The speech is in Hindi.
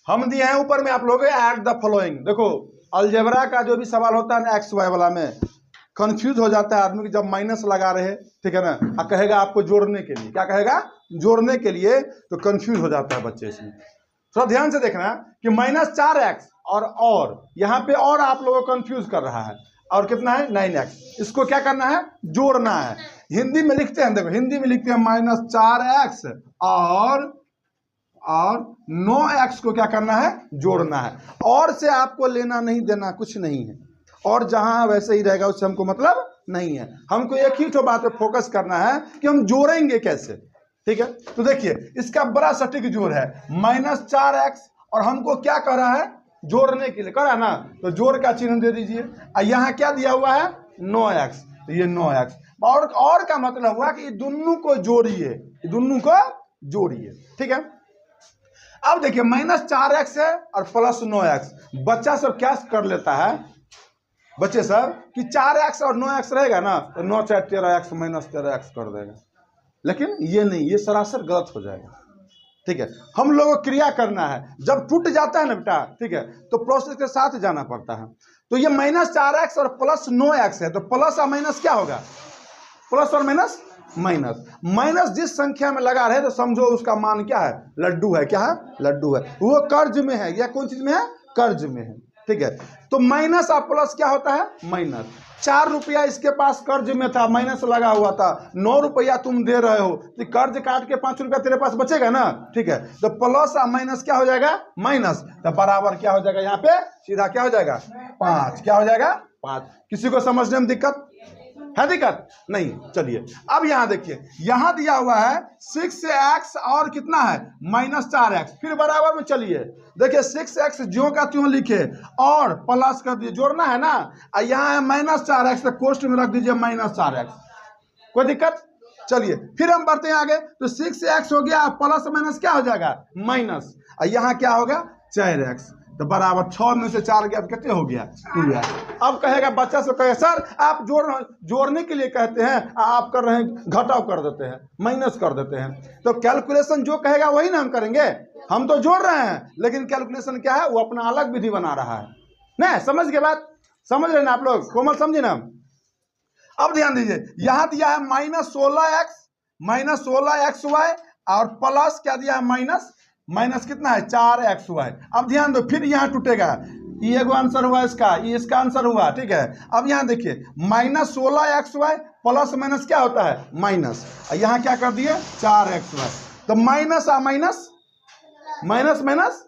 हम दिए हैं ऊपर में आप लोग ऐड द फॉलोइंग। देखो अलजेब्रा का जो भी सवाल होता है ना एक्स वाई वाला में कंफ्यूज हो जाता है आदमी की, जब माइनस लगा रहे, ठीक है ना, और कहेगा आपको जोड़ने के लिए, क्या कहेगा, जोड़ने के लिए, तो कंफ्यूज हो जाता है बच्चे इसमें। थोड़ा ध्यान से देखना कि -4x और यहाँ पे और आप लोगों को कंफ्यूज कर रहा है, और कितना है 9x, इसको क्या करना है, जोड़ना है। हिंदी में लिखते हैं, देखो हिंदी में लिखते हैं -4x और 9x को क्या करना है, जोड़ना है। और से आपको लेना नहीं देना कुछ नहीं है, और जहां वैसे ही रहेगा उससे हमको मतलब नहीं है। हमको एक ही तो बात पे फोकस करना है कि हम जोड़ेंगे कैसे, ठीक है। तो देखिए इसका बड़ा सटीक जोड़ है -4x, और हमको क्या कर रहा है, जोड़ने के लिए कर रहा है ना, तो जोड़ का चिन्ह दे दीजिए। और यहाँ क्या दिया हुआ है 9x, तो ये 9x, और का मतलब हुआ कि दोनों को जोड़िए, दोनों को जोड़िए, ठीक है। अब देखिए -4x है और +9x, बच्चा सब क्या कर लेता है, बच्चे सब कि 4x और 9x रहेगा ना, तो 9 4 13x -13x कर देगा, लेकिन ये नहीं, ये सरासर गलत हो जाएगा, ठीक है। हम लोगों को क्रिया करना है, जब टूट जाता है ना बेटा, ठीक है, तो प्रोसेस के साथ जाना पड़ता है। तो ये -4x और +9x है, तो प्लस और माइनस क्या होगा, प्लस और माइनस माइनस, माइनस जिस संख्या में लगा रहे तो समझो उसका मान क्या है, लड्डू है, क्या है, लड्डू है, वो कर्ज में है, या कौन चीज में है, कर्ज में है, ठीक है। तो माइनस और प्लस क्या होता है, माइनस। 4 रुपया इसके पास कर्ज में था, माइनस लगा हुआ था, 9 रुपया तुम दे रहे हो, तो कर्ज काट के 5 रुपया तेरे पास बचेगा ना, ठीक है। तो प्लस और माइनस क्या हो जाएगा, माइनस, तो बराबर क्या हो जाएगा, यहाँ पे सीधा क्या हो जाएगा, 5, क्या हो जाएगा 5। किसी को समझने में दिक्कत है, दिक्कत नहीं, चलिए अब यहाँ देखिए, यहाँ दिया हुआ है 6x और कितना है -4x, फिर बराबर में चलिए, देखिए 6x ज्यों का त्यों लिखे और प्लस कर दिए, जोड़ना है ना, और यहाँ है -4x, तो कोष्ठ में रख दीजिए -4x, कोई दिक्कत। चलिए फिर हम बढ़ते हैं आगे, तो 6x हो गया, प्लस माइनस क्या हो जाएगा, माइनस, और यहाँ क्या होगा 4x, तो बराबर 6 में से 4 गया, कितने हो गया 2x। अब कहेगा बच्चा से, कहे सर आप जोड़ने के लिए कहते हैं, आप कर रहे हैं घटाव कर देते हैं, माइनस कर देते हैं, तो कैलकुलेशन जो कहेगा वही ना हम करेंगे, हम तो जोड़ रहे हैं, लेकिन कैलकुलेशन क्या है, वो अपना अलग विधि बना रहा है ना, समझ के बात, समझ रहे ना आप लोग, कोमल समझे ना। अब ध्यान दीजिए, यहां दिया है -16xy और प्लस क्या दिया है, माइनस कितना है 4xy। अब ध्यान दो, फिर यहाँ टूटेगा, ये एगो आंसर हुआ इसका, ये इसका आंसर हुआ, ठीक है। अब यहाँ देखिए -16xy प्लस माइनस क्या होता है, माइनस, यहाँ क्या कर दिए 4xy, तो माइनस और माइनस, माइनस माइनस